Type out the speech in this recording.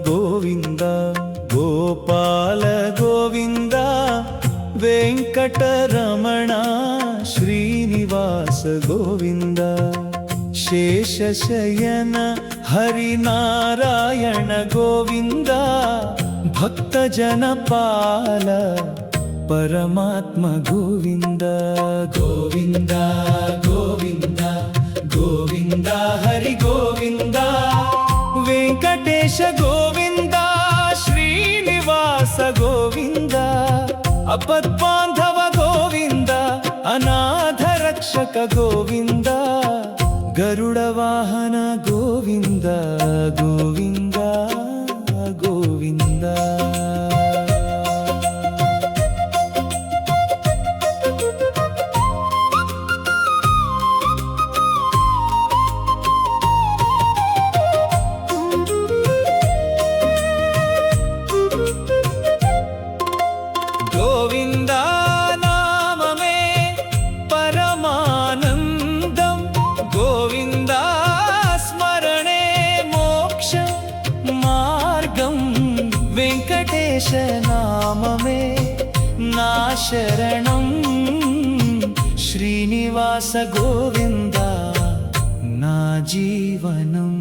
గోవింద గోపాల గోవింద వెంకటరమణ శ్రీనివాస గోవింద శేషశయన హరినారాయణ గోవింద భక్తజనపాల పరమాత్మ గోవింద గోవింద గోవింద గోవింద హరి గోవింద వెంకటేశ గోవింద శ్రీనివాస గోవింద అపద్బాంధవ గోవింద అనాథ రక్షక గోవింద గరుడ వాహన గోవింద గోవింద గోవింద గోవింద నామమే పరమానందం గోవింద స్మరణే మోక్ష మార్గం వెంకటేశ నామమే నా శరణం శ్రీనివాస గోవింద నా జీవనం